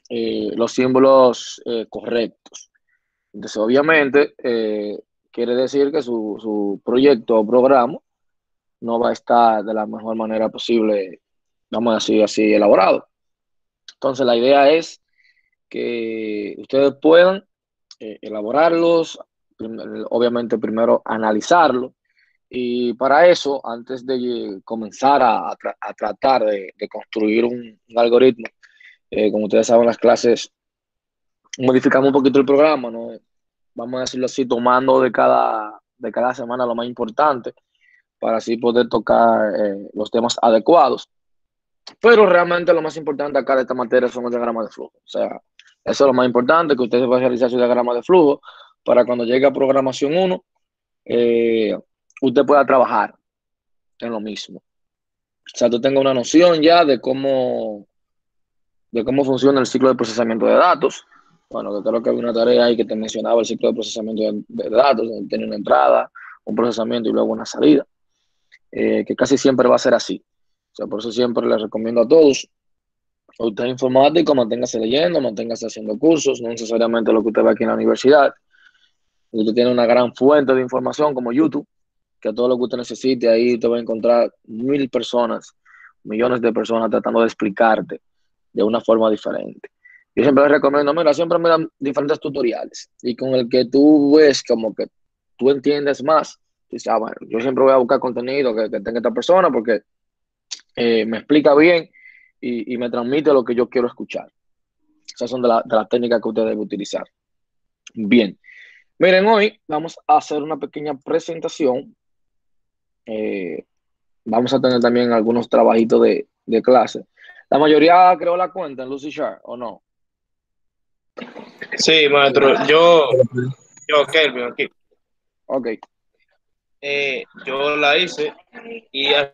los símbolos correctos. Entonces, obviamente, quiere decir que su proyecto o programa no va a estar de la mejor manera posible, vamos a decir así, elaborado. Entonces, la idea es que ustedes puedan elaborarlos, obviamente primero analizarlo, y para eso, antes de comenzar a tratar de construir un algoritmo, como ustedes saben, las clases modificamos un poquito el programa, ¿no? Vamos a decirlo así, tomando de cada semana lo más importante para así poder tocar los temas adecuados. Pero realmente lo más importante acá de esta materia son los diagramas de flujo. O sea, eso es lo más importante, que ustedes van a realizar su diagrama de flujo para cuando llegue a programación uno usted pueda trabajar en lo mismo. O sea, tú tengas una noción ya de cómo funciona el ciclo de procesamiento de datos. Bueno, que creo que había una tarea ahí que te mencionaba el ciclo de procesamiento de datos, donde tiene una entrada, un procesamiento y luego una salida, que casi siempre va a ser así. O sea, por eso siempre les recomiendo a todos, usted es informático, manténgase leyendo, manténgase haciendo cursos, no necesariamente lo que usted ve aquí en la universidad. Usted tiene una gran fuente de información como YouTube, que todo lo que usted necesite ahí te va a encontrar 1.000 personas, millones de personas tratando de explicarte de una forma diferente. Yo siempre les recomiendo, mira, siempre miran diferentes tutoriales y con el que tú ves como que tú entiendes más, dices, bueno, yo siempre voy a buscar contenido que tenga esta persona porque me explica bien y me transmite lo que yo quiero escuchar. Esas son de las técnicas que usted debe utilizar. Bien, miren, hoy vamos a hacer una pequeña presentación. Eh, Vamos a tener también algunos trabajitos de clase. La mayoría creó la cuenta en Lucy Sharp, ¿o no? Sí, maestro, yo, Kelvin, aquí, Ok, yo la hice y ahí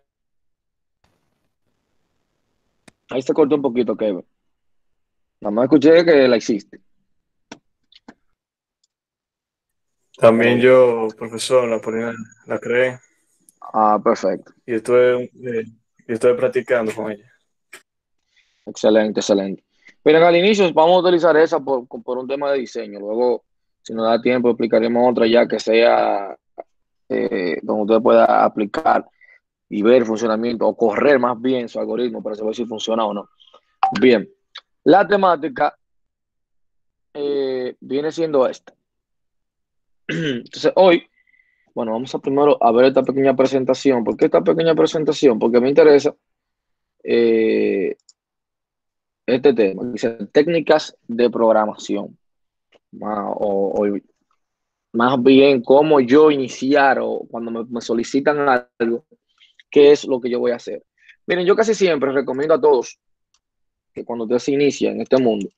se cortó un poquito, Kevin. Nada más escuché que la hiciste. También Pero, yo, profesor, la creé perfecto. y estoy practicando con ella. Excelente, excelente. Miren, al inicio vamos a utilizar esa por un tema de diseño. Luego, si nos da tiempo, explicaremos otra ya que sea donde usted pueda aplicar y ver el funcionamiento o correr más bien su algoritmo para saber si funciona o no. Bien, la temática viene siendo esta. Entonces, hoy, bueno, vamos a primero a ver esta pequeña presentación. ¿Por qué esta pequeña presentación? Porque me interesa eh, este tema. Dice técnicas de programación. O más bien cómo yo iniciar o cuando me solicitan algo, qué es lo que yo voy a hacer. Miren, yo casi siempre recomiendo a todos que cuando usted se inicia en este mundo,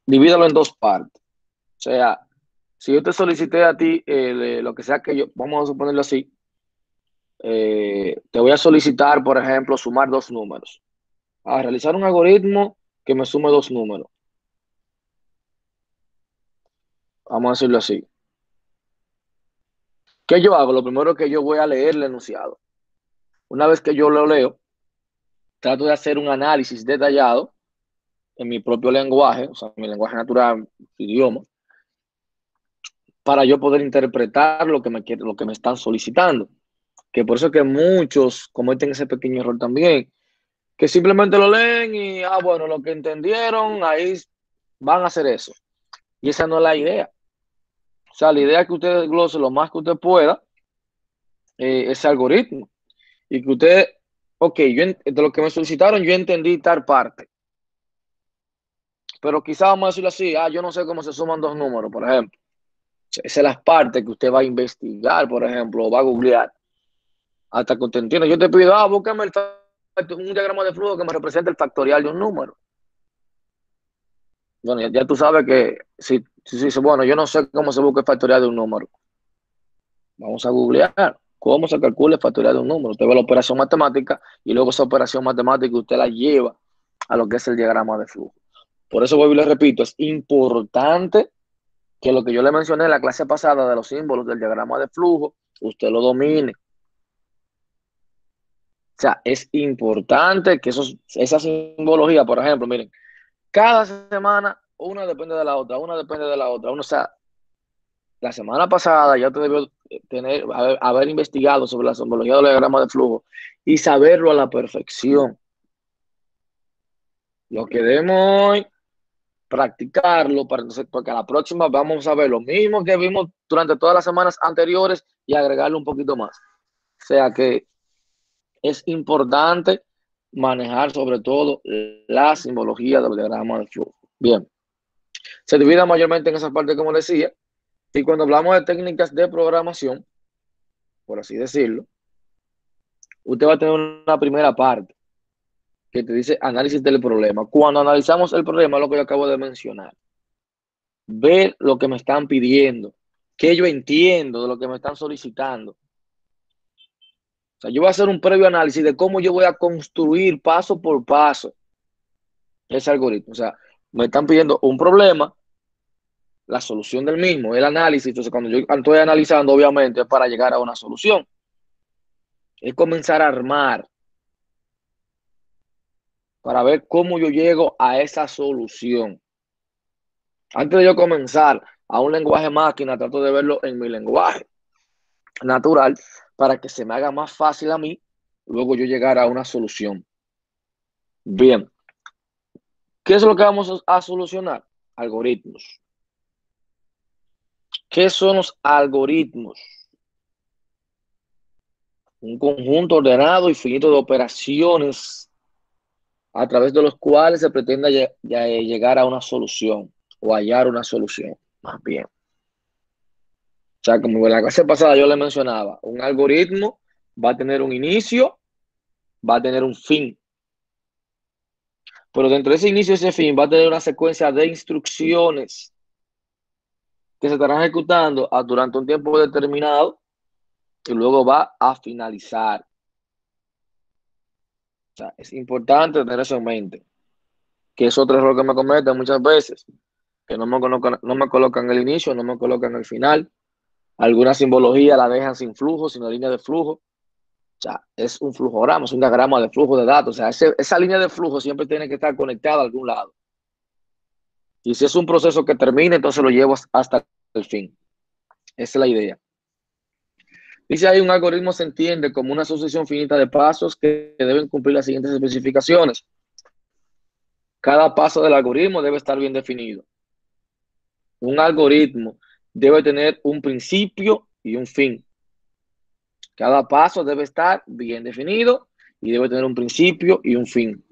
divídalo en dos partes. O sea, si yo te solicité a ti lo que sea que yo, vamos a suponerlo así, te voy a solicitar, por ejemplo, sumar dos números. A realizar un algoritmo que me sume dos números. Vamos a decirlo así. ¿Qué yo hago? Lo primero que yo voy a leer el enunciado. Una vez que yo lo leo, trato de hacer un análisis detallado en mi propio lenguaje, o sea, mi lenguaje natural, idioma, para yo poder interpretar lo que me están solicitando. Que por eso es que muchos cometen ese pequeño error también, que simplemente lo leen y, bueno, lo que entendieron, ahí van a hacer eso. Y esa no es la idea. O sea, la idea es que usted desglose lo más que usted pueda ese algoritmo y que usted, ok, de lo que me solicitaron, yo entendí tal parte, pero quizás vamos a decirlo así, yo no sé cómo se suman dos números, por ejemplo. Esas son las partes que usted va a investigar, por ejemplo, o va a googlear hasta que usted entienda. Yo te pido, búscame un diagrama de flujo que me represente el factorial de un número. Bueno, ya tú sabes que si, bueno, yo no sé cómo se busca el factorial de un número. Vamos a googlear cómo se calcula el factorial de un número. Usted ve la operación matemática y luego esa operación matemática usted la lleva a lo que es el diagrama de flujo. Por eso vuelvo y le repito, es importante que lo que yo le mencioné en la clase pasada de los símbolos del diagrama de flujo, usted lo domine. O sea, es importante que esa simbología, por ejemplo, miren, cada semana una depende de la otra, una depende de la otra. O sea, la semana pasada ya te debió haber investigado sobre la simbología del diagrama de flujo y saberlo a la perfección. Lo que debemos hoy, practicarlo para entonces, porque a la próxima vamos a ver lo mismo que vimos durante todas las semanas anteriores y agregarle un poquito más. O sea que es importante manejar sobre todo la simbología del diagrama de flujo. Bien, se divide mayormente en esa parte, como decía, y cuando hablamos de técnicas de programación, por así decirlo, usted va a tener una primera parte que te dice análisis del problema. Cuando analizamos el problema, lo que yo acabo de mencionar, ver lo que me están pidiendo, qué yo entiendo de lo que me están solicitando. O sea, yo voy a hacer un previo análisis de cómo yo voy a construir paso por paso ese algoritmo. O sea, me están pidiendo un problema, la solución del mismo, el análisis. Entonces, cuando yo estoy analizando, obviamente, es para llegar a una solución. Es comenzar a armar para ver cómo yo llego a esa solución. Antes de yo comenzar a un lenguaje máquina, trato de verlo en mi lenguaje natural para que se me haga más fácil a mí luego yo llegar a una solución. Bien, ¿qué es lo que vamos a solucionar? Algoritmos. ¿Qué son los algoritmos? Un conjunto ordenado y finito de operaciones a través de los cuales se pretende llegar a una solución o hallar una solución, más bien. O sea, como en la clase pasada yo le mencionaba, un algoritmo va a tener un inicio, va a tener un fin. Pero dentro de ese inicio y ese fin va a tener una secuencia de instrucciones que se estarán ejecutando durante un tiempo determinado y luego va a finalizar. O sea, es importante tener eso en mente, que es otro error que me cometen muchas veces, que no me colocan el inicio, no me colocan el final. Alguna simbología la dejan sin flujo, sin la línea de flujo. O sea, es un flujograma, es un diagrama de flujo de datos. O sea, esa línea de flujo siempre tiene que estar conectada a algún lado. Y si es un proceso que termina, entonces lo llevo hasta el fin. Esa es la idea. Dice ahí, un algoritmo se entiende como una sucesión finita de pasos que deben cumplir las siguientes especificaciones. Cada paso del algoritmo debe estar bien definido. Un algoritmo debe tener un principio y un fin. Cada paso debe estar bien definido y debe tener un principio y un fin.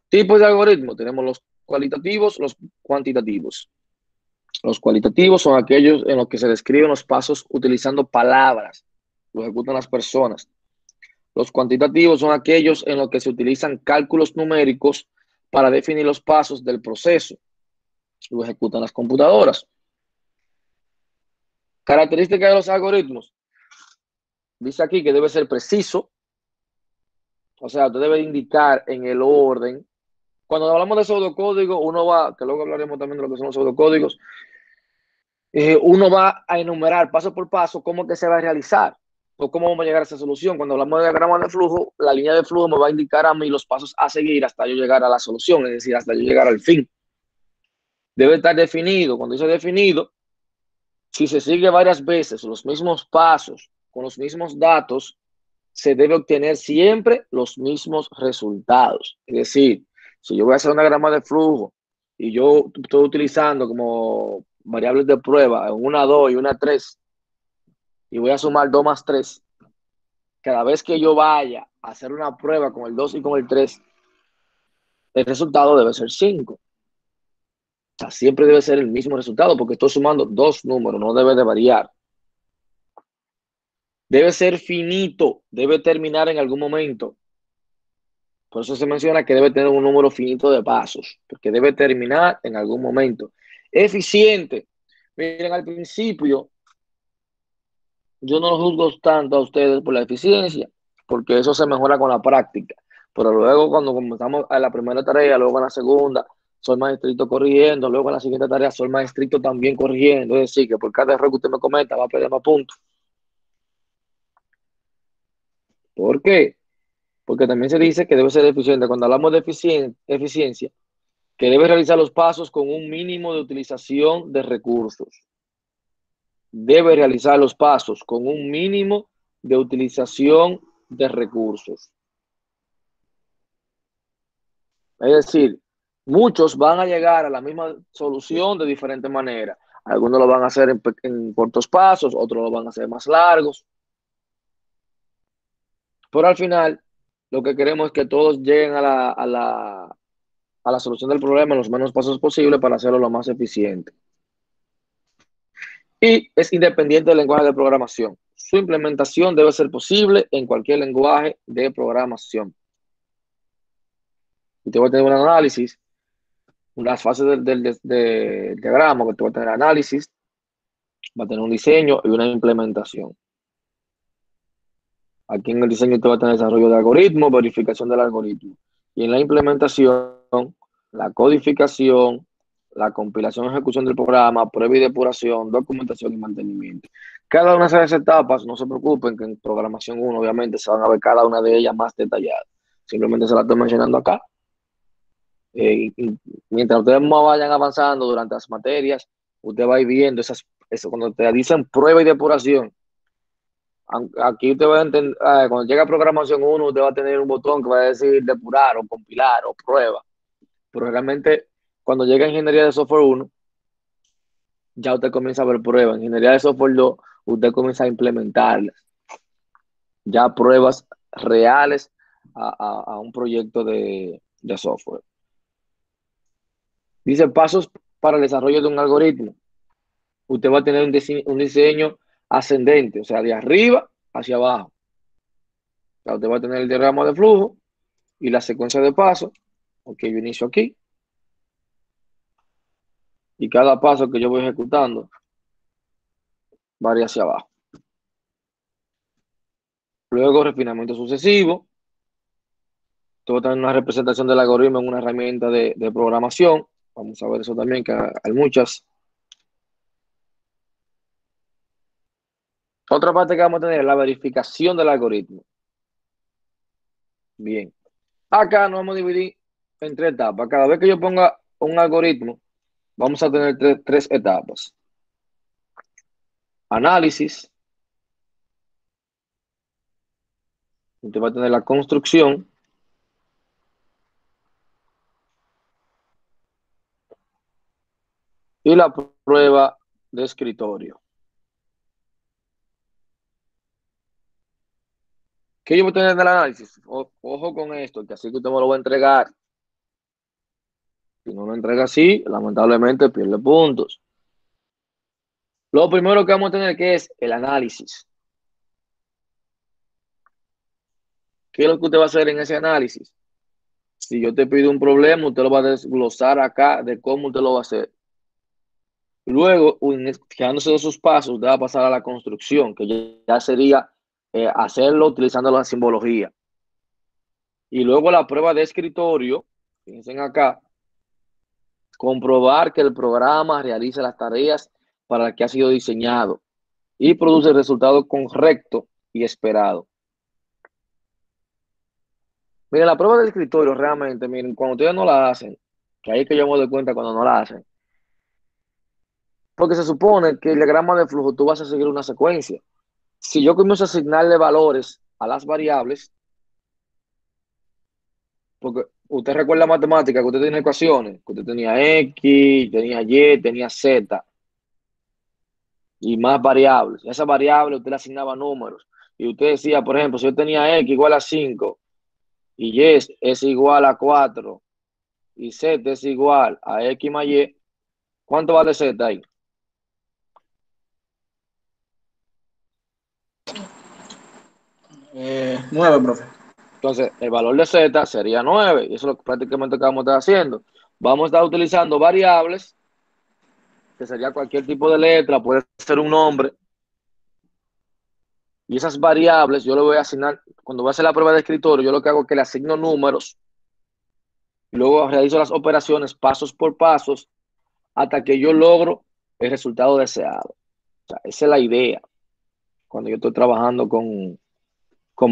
Tipos de algoritmos. Tenemos los cualitativos, los cuantitativos. Los cualitativos son aquellos en los que se describen los pasos utilizando palabras. Lo ejecutan las personas. Los cuantitativos son aquellos en los que se utilizan cálculos numéricos para definir los pasos del proceso. Lo ejecutan las computadoras. Características de los algoritmos. Dice aquí que debe ser preciso. O sea, usted debe indicar en el orden. Cuando hablamos de pseudocódigo, uno va, que luego hablaremos también de lo que son los pseudocódigos, uno va a enumerar paso por paso cómo que se va a realizar o cómo vamos a llegar a esa solución. Cuando hablamos de diagrama de flujo, la línea de flujo me va a indicar a mí los pasos a seguir hasta yo llegar a la solución, es decir, hasta yo llegar al fin. Debe estar definido. Cuando dice definido, si se sigue varias veces los mismos pasos con los mismos datos, se debe obtener siempre los mismos resultados. Es decir, si yo voy a hacer un diagrama de flujo y yo estoy utilizando como variables de prueba, una 2 y una 3, y voy a sumar 2 más 3, cada vez que yo vaya a hacer una prueba con el 2 y con el 3, el resultado debe ser 5. O sea, siempre debe ser el mismo resultado porque estoy sumando dos números, no debe de variar. Debe ser finito, debe terminar en algún momento. Por eso se menciona que debe tener un número finito de pasos, porque debe terminar en algún momento. Eficiente. Miren, al principio, yo no los juzgo tanto a ustedes por la eficiencia, porque eso se mejora con la práctica. Pero luego, cuando comenzamos a la primera tarea, luego a la segunda, soy más estricto corrigiendo, luego en la siguiente tarea, soy más estricto también corrigiendo. Es decir, que por cada error que usted me cometa, va a perder más puntos. ¿Por qué? Porque también se dice que debe ser eficiente. Cuando hablamos de eficiencia, que debe realizar los pasos con un mínimo de utilización de recursos. Debe realizar los pasos con un mínimo de utilización de recursos. Es decir, muchos van a llegar a la misma solución de diferente manera. Algunos lo van a hacer en cortos pasos, otros lo van a hacer más largos. Pero al final, lo que queremos es que todos lleguen a la solución del problema en los menos pasos posibles para hacerlo lo más eficiente. Y es independiente del lenguaje de programación. Su implementación debe ser posible en cualquier lenguaje de programación. Y te voy a tener un análisis, unas fases del diagrama, que te voy a tener análisis, va a tener un diseño y una implementación. Aquí en el diseño te va a tener desarrollo de algoritmos, verificación del algoritmo. Y en la implementación, la codificación, la compilación y ejecución del programa, prueba y depuración, documentación y mantenimiento. Cada una de esas etapas, no se preocupen que en programación 1 obviamente se van a ver cada una de ellas más detalladas. Simplemente se la estoy mencionando acá. Y mientras ustedes más vayan avanzando durante las materias, usted va a ir viendo eso cuando te dicen prueba y depuración. Aquí usted va a entender, cuando llega a programación 1, usted va a tener un botón que va a decir depurar o compilar o prueba. Pero realmente, cuando llega a ingeniería de software 1, ya usted comienza a ver pruebas. En ingeniería de software 2, usted comienza a implementarlas. Ya pruebas reales a un proyecto de software. Dice pasos para el desarrollo de un algoritmo. Usted va a tener un diseño ascendente, o sea, de arriba hacia abajo. O sea, usted va a tener el diagrama de flujo y la secuencia de pasos. Ok, yo inicio aquí. Y cada paso que yo voy ejecutando va hacia abajo. Luego, refinamiento sucesivo. Esto va a tener una representación del algoritmo en una herramienta de programación. Vamos a ver eso también, que hay muchas. Otra parte que vamos a tener es la verificación del algoritmo. Bien. Acá nos vamos a dividir en 3 etapas. Cada vez que yo ponga un algoritmo, vamos a tener tres etapas. Análisis. Usted va a tener la construcción. Y la prueba de escritorio. ¿Qué yo voy a tener en el análisis? Ojo con esto, que así que usted me lo va a entregar. Si no lo entrega así, lamentablemente pierde puntos. Lo primero que vamos a tener que es el análisis. ¿Qué es lo que usted va a hacer en ese análisis? Si yo te pido un problema, usted lo va a desglosar acá de cómo usted lo va a hacer. Luego, fijándose de esos pasos, usted va a pasar a la construcción, que ya sería hacerlo utilizando la simbología. Y luego la prueba de escritorio, fíjense acá, comprobar que el programa realiza las tareas para las que ha sido diseñado y produce el resultado correcto y esperado. Miren, la prueba del escritorio realmente, miren, cuando ustedes no la hacen, que ahí es que yo me doy cuenta cuando no la hacen, porque se supone que el diagrama de flujo tú vas a seguir una secuencia. Si yo comienzo a asignarle valores a las variables, porque usted recuerda matemática, que usted tiene ecuaciones, que usted tenía X, tenía Y, tenía Z, y más variables. A esa variable usted le asignaba números. Y usted decía, por ejemplo, si yo tenía X igual a 5, y Y es igual a 4, y Z es igual a X más Y, ¿cuánto vale Z ahí? 9, profe. Entonces, el valor de Z sería 9, y eso es lo que prácticamente vamos a estar haciendo. Vamos a estar utilizando variables, que sería cualquier tipo de letra, puede ser un nombre, y esas variables yo le voy a asignar, cuando voy a hacer la prueba de escritorio, yo lo que hago es que le asigno números, y luego realizo las operaciones pasos por pasos, hasta que yo logro el resultado deseado. O sea, esa es la idea cuando yo estoy trabajando con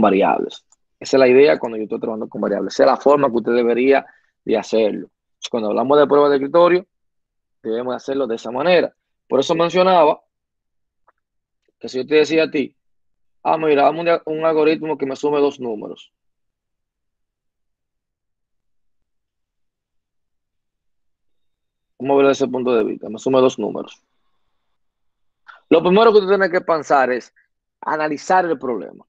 variables. Esa es la idea cuando yo estoy trabajando con variables. Esa es la forma que usted debería de hacerlo. Cuando hablamos de pruebas de escritorio, debemos hacerlo de esa manera. Por eso mencionaba que si yo te decía a ti, mira, dame un algoritmo que me sume dos números. Vamos a ver desde ese punto de vista, me sume dos números. Lo primero que tú tienes que pensar es analizar el problema.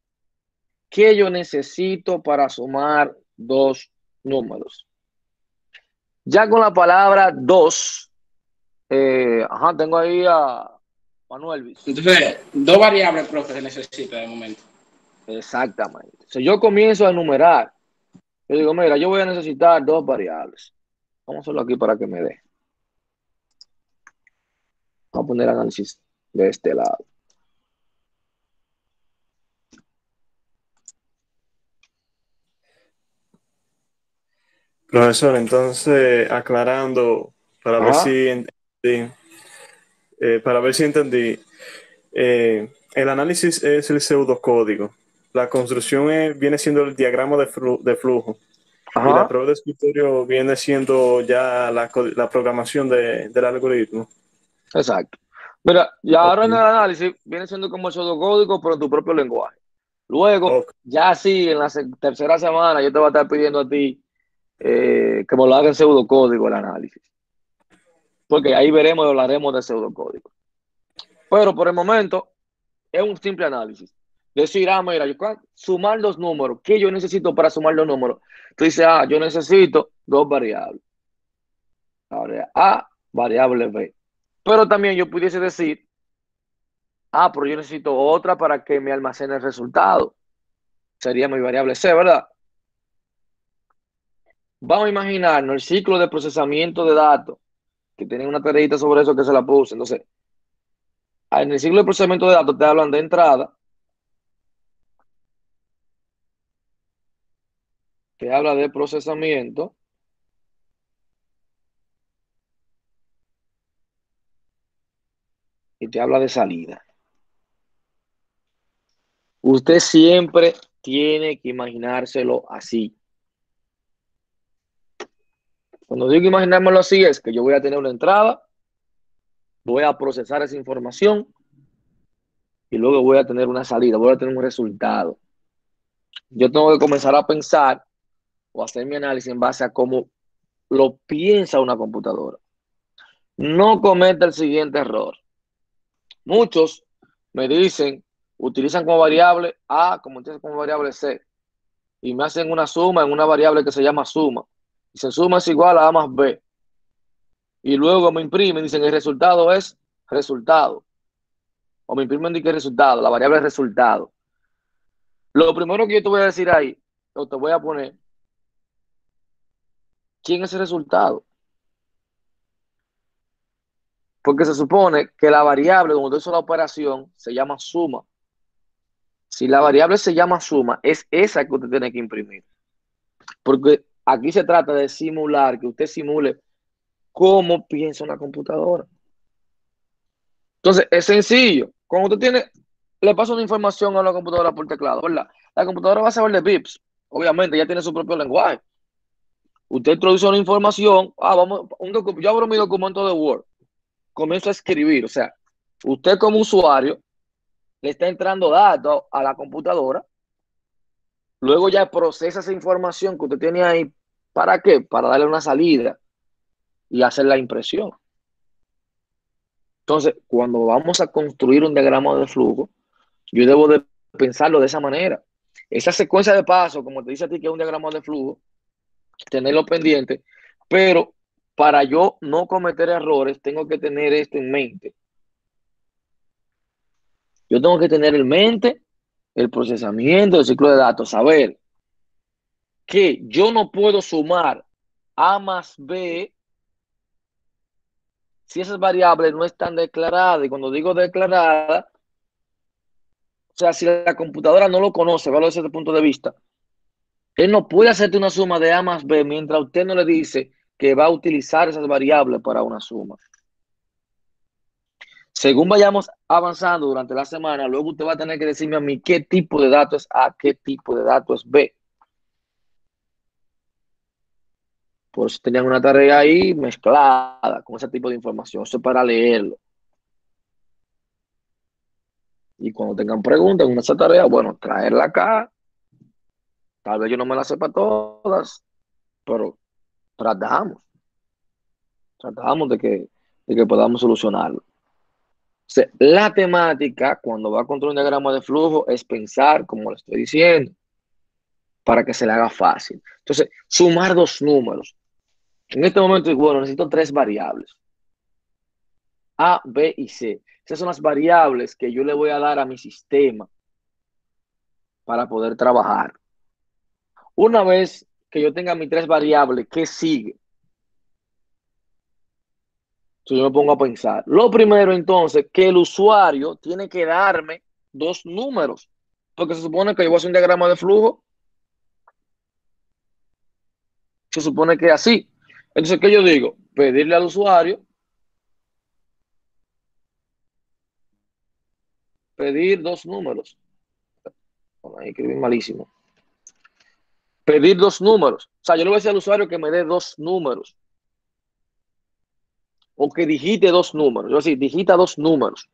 ¿Qué yo necesito para sumar dos números? Ya con la palabra dos, tengo ahí a Manuel. Entonces, dos variables, profe, se necesita de momento. Exactamente. Si yo comienzo a enumerar, yo digo, mira, yo voy a necesitar dos variables. Vamos a hacerlo aquí para que me dé. Vamos a poner análisis de este lado. Profesor, entonces, aclarando, para ver si entendí, el análisis es el pseudocódigo. La construcción viene siendo el diagrama de flujo. Y la prueba de escritorio viene siendo ya la programación del algoritmo. Exacto. Mira, y ahora en el análisis viene siendo como el pseudocódigo, pero en tu propio lenguaje. Luego, ya sí, en la tercera semana, yo te voy a estar pidiendo a ti que me lo haga en pseudocódigo el análisis. Porque ahí veremos y hablaremos de pseudocódigo. Pero por el momento, es un simple análisis. Decir, mira, yo sumar los números. ¿Qué yo necesito para sumar los números? Tú dices, yo necesito dos variables. Variable A, variable B. Pero también yo pudiese decir, pero yo necesito otra para que me almacene el resultado. Sería mi variable C, ¿verdad? Vamos a imaginarnos el ciclo de procesamiento de datos, que tienen una tareita sobre eso que se la puse. Entonces, en el ciclo de procesamiento de datos te hablan de entrada, te habla de procesamiento, y te habla de salida. Usted siempre tiene que imaginárselo así. Cuando digo imaginármelo así, es que yo voy a tener una entrada, voy a procesar esa información y luego voy a tener una salida, voy a tener un resultado. Yo tengo que comenzar a pensar o hacer mi análisis en base a cómo lo piensa una computadora. No cometa el siguiente error. Muchos me dicen, utilizan como variable A, como utilizan como variable C, y me hacen una suma en una variable que se llama suma. Dicen, suma es igual a A más B. Y luego me imprimen, dicen, el resultado es resultado. O me imprimen de qué resultado, la variable es resultado. Lo primero que yo te voy a decir ahí, o te voy a poner, ¿quién es el resultado? Porque se supone que la variable donde hizo la operación se llama suma. Si la variable se llama suma, es esa que usted tiene que imprimir. Porque aquí se trata de simular, que usted simule cómo piensa una computadora. Entonces, es sencillo. Cuando usted le pasa una información a la computadora por teclado, ¿verdad? La computadora va a saber de bits. Obviamente, ya tiene su propio lenguaje. Usted introduce una información, yo abro mi documento de Word, comienzo a escribir. O sea, usted como usuario le está entrando datos a la computadora, luego ya procesa esa información que usted tiene ahí. ¿Para qué? Para darle una salida y hacer la impresión. Entonces, cuando vamos a construir un diagrama de flujo, yo debo de pensarlo de esa manera. Esa secuencia de pasos, como te dice a ti que es un diagrama de flujo, tenerlo pendiente, pero para yo no cometer errores, tengo que tener esto en mente. Yo tengo que tener en mente el procesamiento del ciclo de datos, saber que yo no puedo sumar A más B si esas variables no están declaradas. Y cuando digo declarada, o sea, si la computadora no lo conoce, verlo desde ese punto de vista, él no puede hacerte una suma de A más B mientras usted no le dice que va a utilizar esas variables para una suma. Según vayamos avanzando durante la semana, luego usted va a tener que decirme a mí qué tipo de datos es A, qué tipo de datos es B. Por eso tenían una tarea ahí mezclada con ese tipo de información. Eso es para leerlo. Y cuando tengan preguntas en esa tarea, bueno, traerla acá. Tal vez yo no me la sepa todas, pero tratamos. Tratamos de que podamos solucionarlo. O sea, la temática, cuando va a construir un diagrama de flujo, es pensar, como le estoy diciendo, para que se le haga fácil. Entonces, sumar dos números. En este momento, bueno, necesito tres variables. A, B y C. Esas son las variables que yo le voy a dar a mi sistema para poder trabajar. Una vez que yo tenga mis tres variables, ¿qué sigue? Entonces yo me pongo a pensar. Lo primero, entonces, que el usuario tiene que darme dos números. Porque se supone que yo voy a hacer un diagrama de flujo. Se supone que es así. Entonces, ¿qué yo digo? Pedirle al usuario, pedir dos números. Bueno, ahí escribí malísimo. Pedir dos números. O sea, yo le voy a decir al usuario que me dé dos números. O que digite dos números. Yo voy a decir, digita dos números.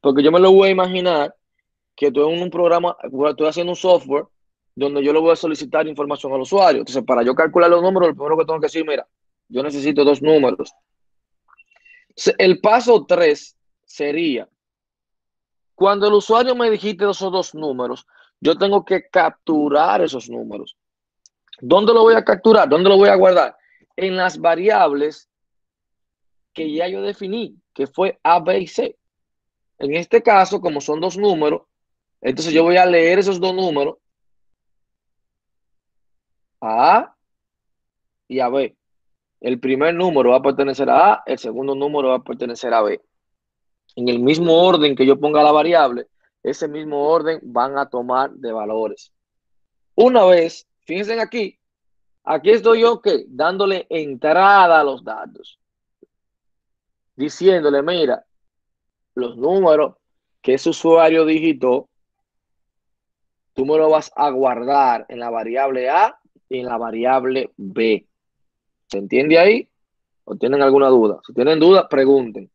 Porque yo me lo voy a imaginar que estoy en un programa, estoy haciendo un software donde yo le voy a solicitar información al usuario. Entonces, para yo calcular los números, lo primero que tengo que decir, mira, yo necesito dos números. El paso 3 sería, cuando el usuario me digite esos dos números, yo tengo que capturar esos números. ¿Dónde lo voy a capturar? ¿Dónde lo voy a guardar? En las variables que ya yo definí, que fue A, B y C. En este caso, como son dos números, entonces yo voy a leer esos dos números, a y a B. El primer número va a pertenecer a A, el segundo número va a pertenecer a B. En el mismo orden que yo ponga la variable, ese mismo orden van a tomar de valores. Una vez, fíjense aquí estoy yo que dándole entrada a los datos, diciéndole, mira, los números que ese usuario digitó, tú me lo vas a guardar en la variable A y en la variable B. ¿Se entiende ahí? ¿O tienen alguna duda? Si tienen duda, pregunten.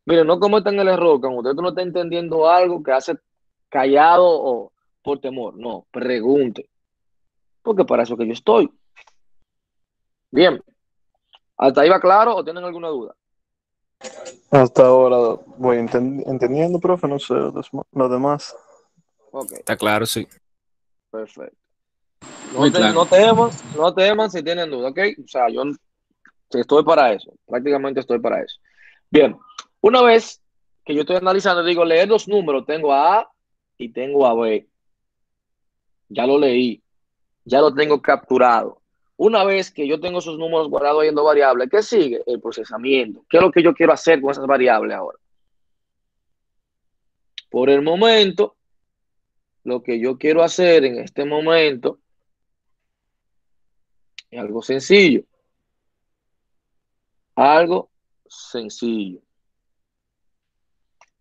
Miren, no cometan el error cuando usted no está entendiendo algo que hace callado o por temor. No, pregunte. Porque para eso que yo estoy. Bien. ¿Hasta ahí va claro o tienen alguna duda? Hasta ahora voy entendiendo, profe, no sé lo demás. Ok, Está claro, sí. perfecto. Muy claro. No teman si tienen duda, ¿ok? O sea, yo estoy para eso. Prácticamente estoy para eso. Bien. Una vez que yo estoy analizando, digo, leer los números. Tengo a A y tengo a B. Ya lo leí. Ya lo tengo capturado. Una vez que yo tengo esos números guardados ahí en dos variables, ¿qué sigue? El procesamiento. ¿Qué es lo que yo quiero hacer con esas variables ahora? Por el momento, lo que yo quiero hacer en este momento es algo sencillo. Algo sencillo.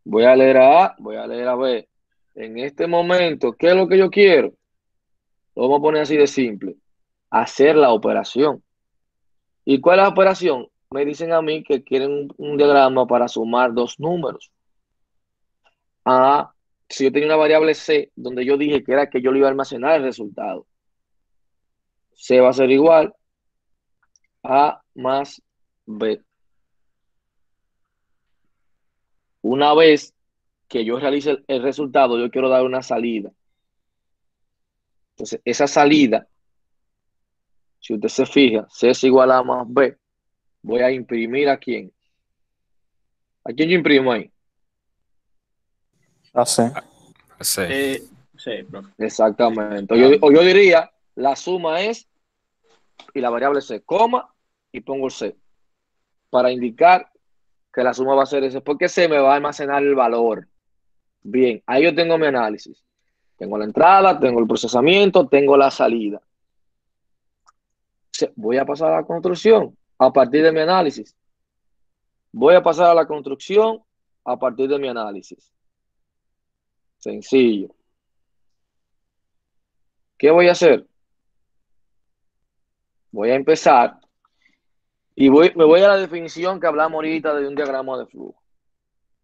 Voy a leer a A, voy a leer a B. En este momento, ¿qué es lo que yo quiero? Lo vamos a poner así de simple. Hacer la operación. ¿Y cuál es la operación? Me dicen a mí que quieren un diagrama para sumar dos números. A, si yo tenía una variable C, donde yo dije que era que yo le iba a almacenar el resultado. C va a ser igual a más B. Una vez que yo realice el resultado, yo quiero dar una salida. Entonces, esa salida, si usted se fija, C es igual a más B. Voy a imprimir a quién. ¿A quién yo imprimo ahí? Ah, sí. Sí. Sí, profe. Exactamente. O yo diría, la suma es, y la variable C, coma, y pongo el C, para indicar que la suma va a ser ese, porque C me va a almacenar el valor. Bien, ahí yo tengo mi análisis. Tengo la entrada, tengo el procesamiento, tengo la salida. Voy a pasar a la construcción a partir de mi análisis. Voy a pasar a la construcción a partir de mi análisis. Sencillo. ¿Qué voy a hacer? voy a empezar y me voy a la definición que hablamos ahorita de un diagrama de flujo.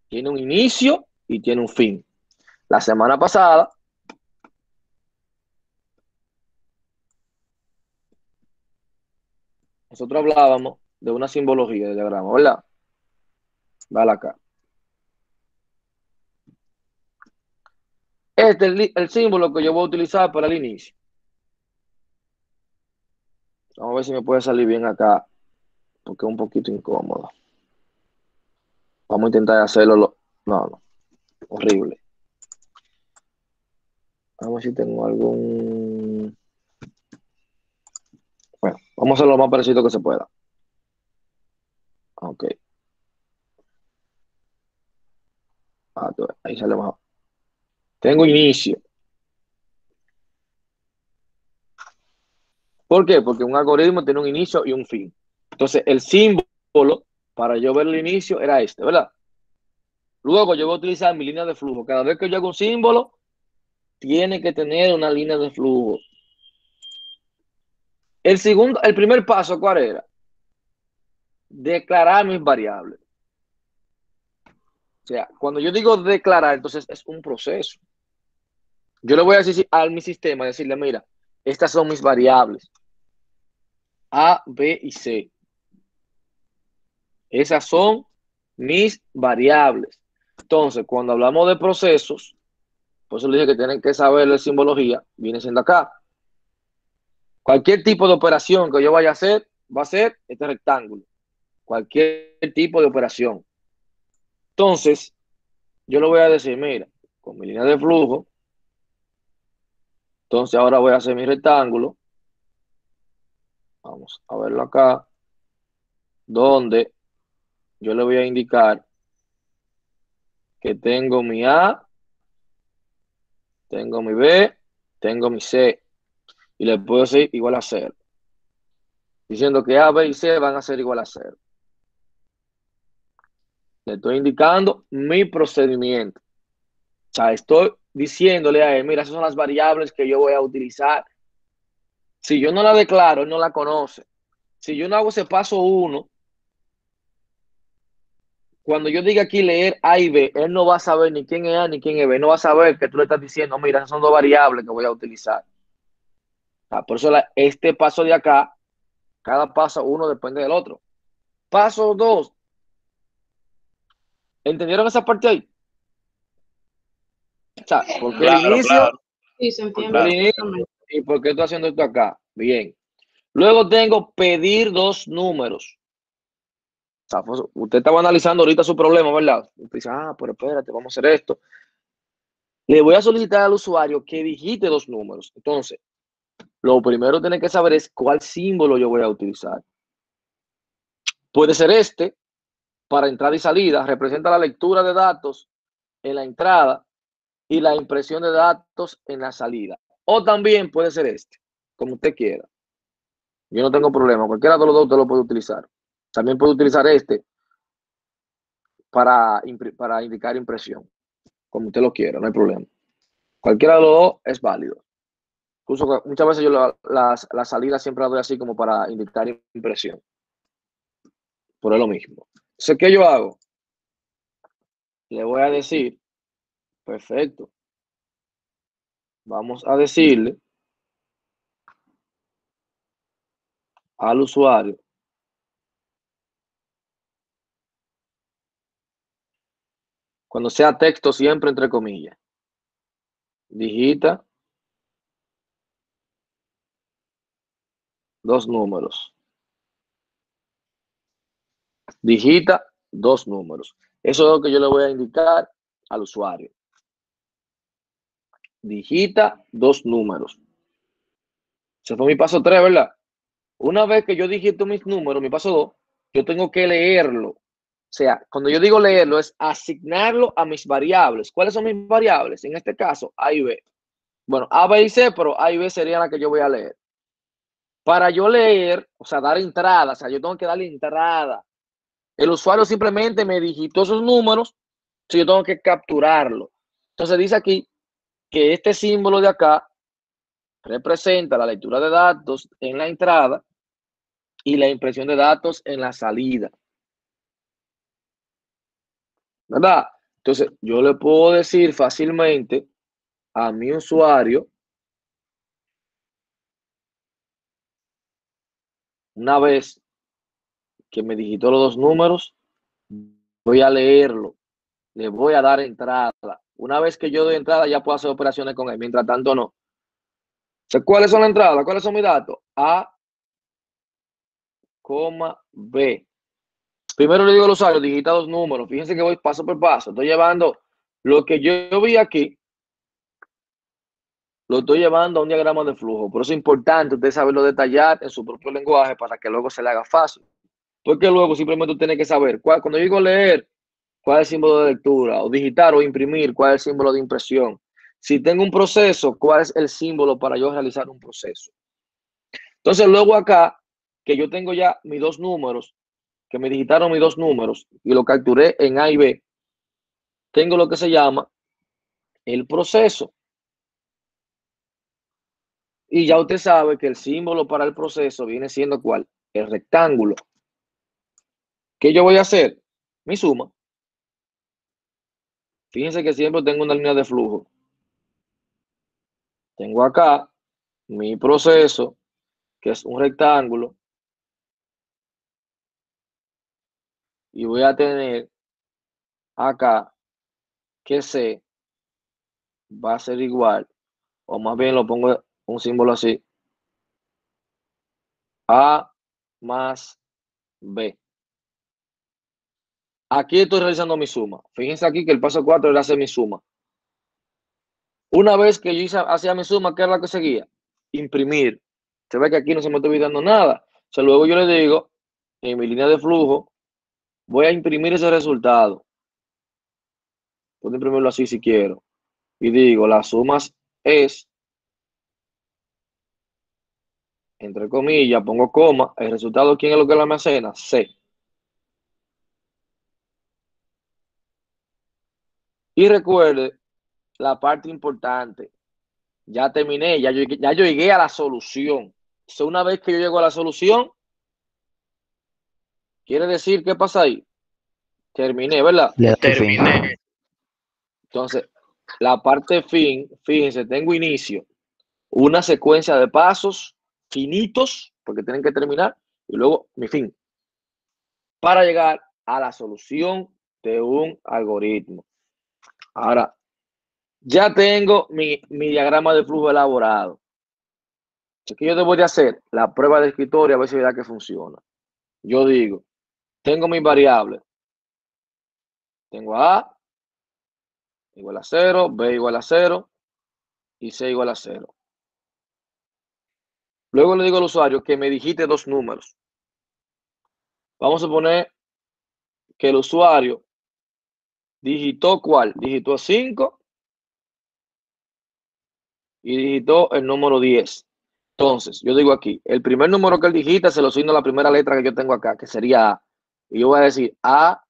Tiene un inicio y tiene un fin. La semana pasada nosotros hablábamos de una simbología de diagrama, ¿verdad? Dale acá. Este es el símbolo que yo voy a utilizar para el inicio. Vamos a ver si me puede salir bien acá, porque es un poquito incómodo. Vamos a intentar hacerlo. No, horrible. Vamos a ver si tengo algún... Bueno, vamos a hacerlo lo más parecido que se pueda. Ok. Ahí sale mejor. Tengo inicio. ¿Por qué? Porque un algoritmo tiene un inicio y un fin. Entonces, el símbolo para yo ver el inicio era este, ¿verdad? Luego yo voy a utilizar mi línea de flujo. Cada vez que yo hago un símbolo, tiene que tener una línea de flujo. El primer paso, ¿cuál era? Declarar mis variables. O sea, cuando yo digo declarar, entonces es un proceso. Yo le voy a decir a mi sistema, decirle, mira, estas son mis variables. A, B y C. Esas son mis variables. Entonces, cuando hablamos de procesos, por eso le dije que tienen que saber la simbología, viene siendo acá. Cualquier tipo de operación que yo vaya a hacer, va a ser este rectángulo. Cualquier tipo de operación. Entonces, yo le voy a decir, mira, con mi línea de flujo, entonces ahora voy a hacer mi rectángulo. Vamos a verlo acá, donde yo le voy a indicar que tengo mi A, tengo mi B, tengo mi C, y le puedo decir igual a 0. Diciendo que A, B y C van a ser igual a 0. Le estoy indicando mi procedimiento. O sea, estoy diciéndole a él, mira, esas son las variables que yo voy a utilizar. Si yo no la declaro, él no la conoce. Si yo no hago ese paso 1, cuando yo diga aquí leer A y B, él no va a saber ni quién es A ni quién es B. No va a saber que tú le estás diciendo, mira, esas son dos variables que voy a utilizar. O sea, por eso este paso de acá, cada paso uno depende del otro. Paso 2. ¿Entendieron esa parte ahí? O sea, porque Claro, el inicio, claro. Sí, se entiende Claro. el inicio perfectamente. y por qué estoy haciendo esto acá. Bien. Luego tengo pedir dos números. O sea, pues, usted estaba analizando ahorita su problema, ¿verdad? Usted dice, pero espérate, vamos a hacer esto. Le voy a solicitar al usuario que digite dos números. Entonces, lo primero que tiene que saber es cuál símbolo yo voy a utilizar. Puede ser este, para entrada y salida, representa la lectura de datos en la entrada y la impresión de datos en la salida. O también puede ser este, como usted quiera. Yo no tengo problema, cualquiera de los dos usted lo puede utilizar. También puede utilizar este para indicar impresión, como usted lo quiera, no hay problema. Cualquiera de los dos es válido. Incluso muchas veces yo la salida siempre la doy así como para indicar impresión. Por lo mismo. Entonces, ¿qué yo hago? Le voy a decir, perfecto. Vamos a decirle al usuario cuando sea texto siempre entre comillas. Digita dos números. Digita dos números. Eso es lo que yo le voy a indicar al usuario. Digita dos números. Ese fue mi paso 3, ¿verdad? Una vez que yo digito mis números, mi paso 2, yo tengo que leerlo. O sea, cuando yo digo leerlo, es asignarlo a mis variables. ¿Cuáles son mis variables? En este caso, A y B. Bueno, A, B y C, pero A y B serían las que yo voy a leer. Para yo leer, o sea, dar entrada, o sea, yo tengo que darle entrada. El usuario simplemente me digitó esos números, so yo tengo que capturarlo. Entonces dice aquí que este símbolo de acá representa la lectura de datos en la entrada y la impresión de datos en la salida. ¿Verdad? Entonces, yo le puedo decir fácilmente a mi usuario, una vez que me digitó los dos números, voy a leerlo, le voy a dar entrada. Una vez que yo doy entrada, ya puedo hacer operaciones con él. Mientras tanto, no. ¿Cuáles son las entradas? ¿Cuáles son mis datos? A, B. Primero le digo al usuario, digita dos números. Fíjense que voy paso por paso. Estoy llevando lo que yo vi aquí, lo estoy llevando a un diagrama de flujo. Por eso es importante usted saberlo detallar en su propio lenguaje para que luego se le haga fácil. Porque luego simplemente usted tiene que saber, cuando yo digo leer, cuál es el símbolo de lectura, o digitar o imprimir, cuál es el símbolo de impresión. Si tengo un proceso, cuál es el símbolo para yo realizar un proceso. Entonces, luego acá, que yo tengo ya mis dos números, que me digitaron mis dos números y lo capturé en A y B, tengo lo que se llama el proceso. Y ya usted sabe que el símbolo para el proceso viene siendo ¿cuál? El rectángulo. ¿Qué yo voy a hacer? Mi suma. Fíjense que siempre tengo una línea de flujo. Tengo acá mi proceso, que es un rectángulo, y voy a tener acá que C va a ser igual, o más bien lo pongo un símbolo así, A más B. Aquí estoy realizando mi suma. Fíjense aquí que el paso 4 era hacer mi suma. Una vez que yo hacía mi suma, ¿qué era la que seguía? Imprimir. Se ve que aquí no se me está olvidando nada. O sea, luego yo le digo, en mi línea de flujo, voy a imprimir ese resultado. Puedo imprimirlo así si quiero. Y digo, la suma es, entre comillas, pongo coma, el resultado, ¿quién es lo que la almacena? C. Y recuerde la parte importante. Ya terminé, ya yo llegué a la solución. Entonces, una vez que yo llego a la solución, quiere decir, ¿qué pasa ahí? Terminé, ¿verdad? Le da tu fin. Terminé. Entonces, la parte fin, fíjense, tengo inicio, una secuencia de pasos finitos, porque tienen que terminar, y luego mi fin, para llegar a la solución de un algoritmo. Ahora, ya tengo mi diagrama de flujo elaborado. ¿Qué yo debería hacer? La prueba de escritorio a ver si verá que funciona. Yo digo, tengo mis variables. Tengo A igual a 0, B igual a 0 y C igual a 0. Luego le digo al usuario que me digite dos números. Vamos a poner que el usuario digitó ¿cuál? Digitó 5 y digitó el número 10. Entonces, yo digo aquí, el primer número que él digita se lo asigno a la primera letra que yo tengo acá, que sería A. Y yo voy a decir, A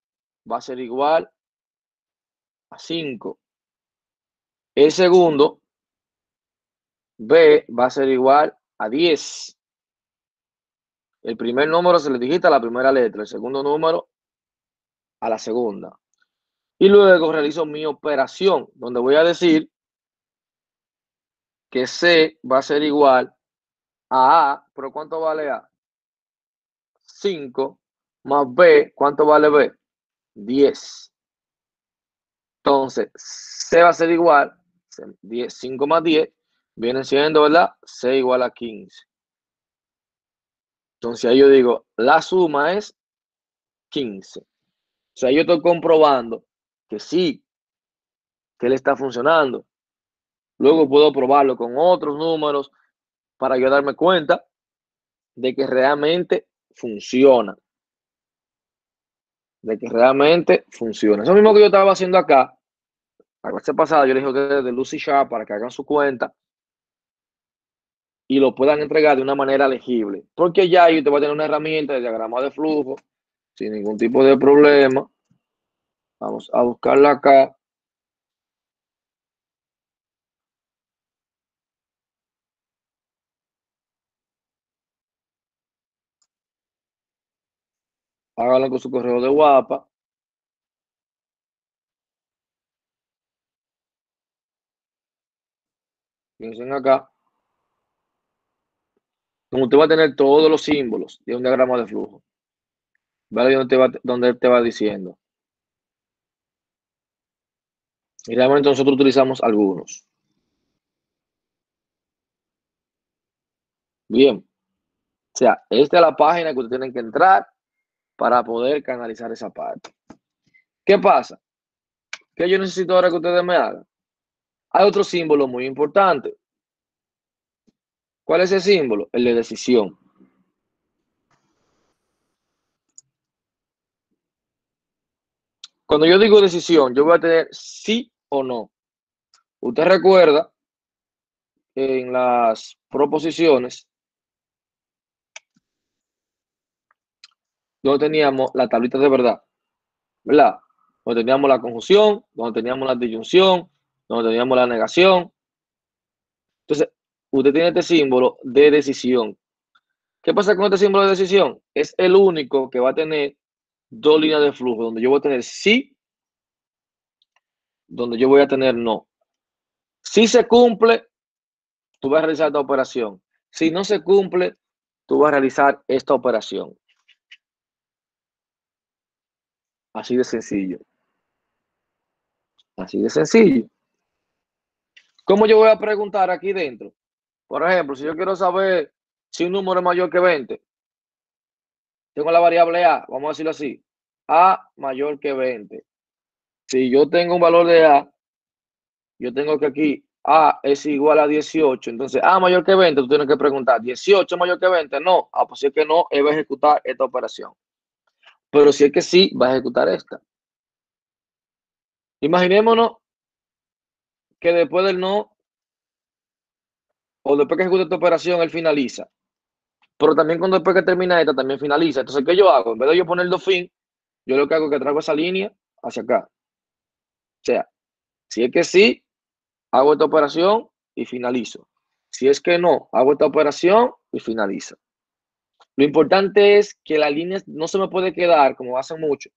va a ser igual a 5. El segundo, B va a ser igual a 10. El primer número se le digita a la primera letra, el segundo número a la segunda. Y luego realizo mi operación, donde voy a decir que C va a ser igual a A, pero ¿cuánto vale A? 5 más B, ¿cuánto vale B? 10. Entonces, C va a ser igual, 5 más 10, viene siendo, ¿verdad? C igual a 15. Entonces, ahí yo digo, la suma es 15. O sea, yo estoy comprobando que sí, que él está funcionando. Luego puedo probarlo con otros números para yo darme cuenta de que realmente funciona. De que realmente funciona. Eso mismo que yo estaba haciendo acá, la clase pasada, yo les dije que de Lucy Sharp para que hagan su cuenta y lo puedan entregar de una manera legible. Porque ya ahí usted va a tener una herramienta de diagrama de flujo sin ningún tipo de problema. Vamos a buscarla acá. Hágalo con su correo de WhatsApp. Piensen acá. Como usted va a tener todos los símbolos de un diagrama de flujo. ¿Vale? Donde te va diciendo. Y realmente nosotros utilizamos algunos. Bien. O sea, esta es la página que ustedes tienen que entrar para poder canalizar esa parte. ¿Qué pasa? ¿Qué yo necesito ahora que ustedes me hagan? Hay otro símbolo muy importante. ¿Cuál es el símbolo? El de decisión. Cuando yo digo decisión, yo voy a tener sí o no. Usted recuerda en las proposiciones donde teníamos la tablita de verdad, ¿verdad? Donde teníamos la conjunción, donde teníamos la disyunción, donde teníamos la negación. Entonces, usted tiene este símbolo de decisión. ¿Qué pasa con este símbolo de decisión? Es el único que va a tener dos líneas de flujo, donde yo voy a tener sí, donde yo voy a tener no. Si se cumple, tú vas a realizar esta operación. Si no se cumple, tú vas a realizar esta operación. Así de sencillo. Así de sencillo. ¿Cómo yo voy a preguntar aquí dentro? Por ejemplo, si yo quiero saber si un número es mayor que 20, tengo la variable A, vamos a decirlo así, A mayor que 20. Si yo tengo un valor de A, yo tengo que aquí A es igual a 18, entonces A mayor que 20, tú tienes que preguntar, ¿18 mayor que 20? No, pues si es que no, él va a ejecutar esta operación. Pero si es que sí, va a ejecutar esta. Imaginémonos que después del no, o después que ejecuta esta operación, él finaliza. Pero también cuando después que termina esta, también finaliza. Entonces, ¿qué yo hago? En vez de yo ponerlo fin, yo lo que hago es que traigo esa línea hacia acá. O sea, si es que sí, hago esta operación y finalizo. Si es que no, hago esta operación y finalizo. Lo importante es que la línea no se me puede quedar, como hacen mucho.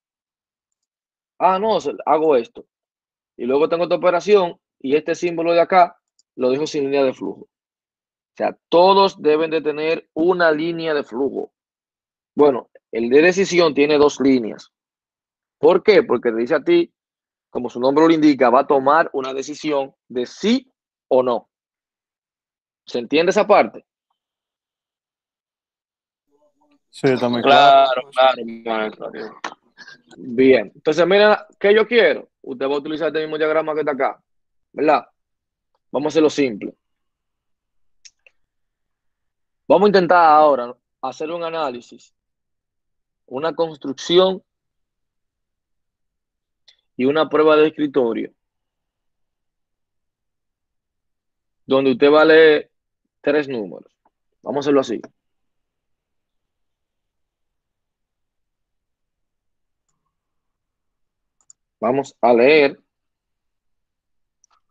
No, hago esto. Y luego tengo esta operación y este símbolo de acá lo dejo sin línea de flujo. O sea, todos deben de tener una línea de flujo. Bueno, el de decisión tiene dos líneas. ¿Por qué? Porque te dice a ti, como su nombre lo indica, va a tomar una decisión de sí o no. ¿Se entiende esa parte? Sí, está muy claro. Claro, claro, maestro. Bien. Entonces, miren, ¿qué yo quiero? Usted va a utilizar este mismo diagrama que está acá, ¿verdad? Vamos a hacerlo simple. Vamos a intentar ahora hacer un análisis, una construcción y una prueba de escritorio, donde usted va a leer tres números. Vamos a hacerlo así. Vamos a leer,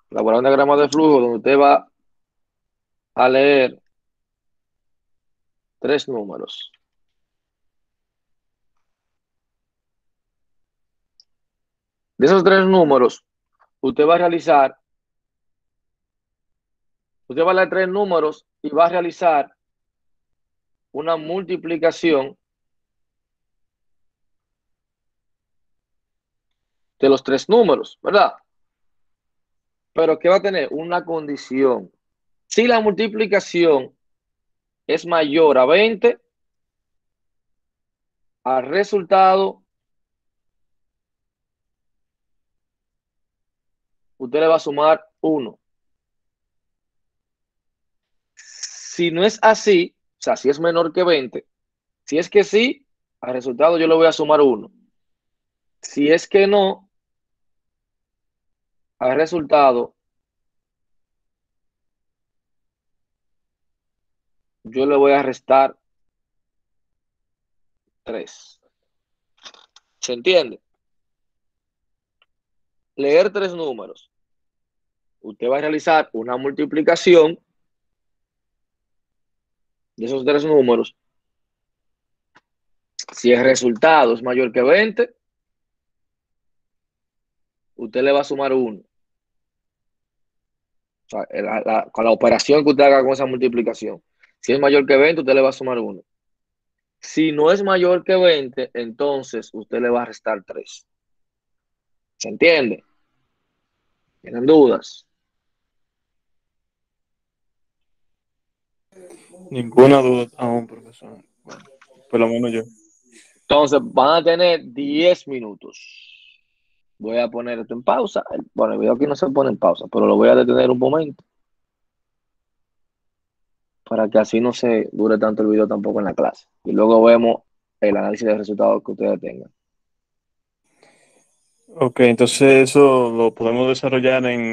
elaborar un diagrama de flujo donde usted va a leer tres números. De esos tres números, usted va a leer tres números y va a realizar una multiplicación de los tres números, ¿verdad? Pero ¿qué va a tener? Una condición. Si la multiplicación es mayor a 20, al resultado, usted le va a sumar 1. Si no es así, o sea, si es menor que 20, si es que sí, al resultado yo le voy a sumar 1. Si es que no, al resultado yo le voy a restar 3. ¿Se entiende? Leer tres números. Usted va a realizar una multiplicación de esos tres números Si el resultado es mayor que 20, usted le va a sumar 1. O sea, con la operación que usted haga con esa multiplicación. Si es mayor que 20, usted le va a sumar 1. Si no es mayor que 20, entonces usted le va a restar 3. ¿Se entiende? ¿Tienen dudas? Ninguna duda aún, profesor. Bueno, por lo menos yo. Entonces van a tener 10 minutos. Voy a poner esto en pausa. Bueno, el video aquí no se pone en pausa, pero lo voy a detener un momento para que así no se dure tanto el video tampoco en la clase. Y luego vemos el análisis de resultados que ustedes tengan. Ok, entonces eso lo podemos desarrollar en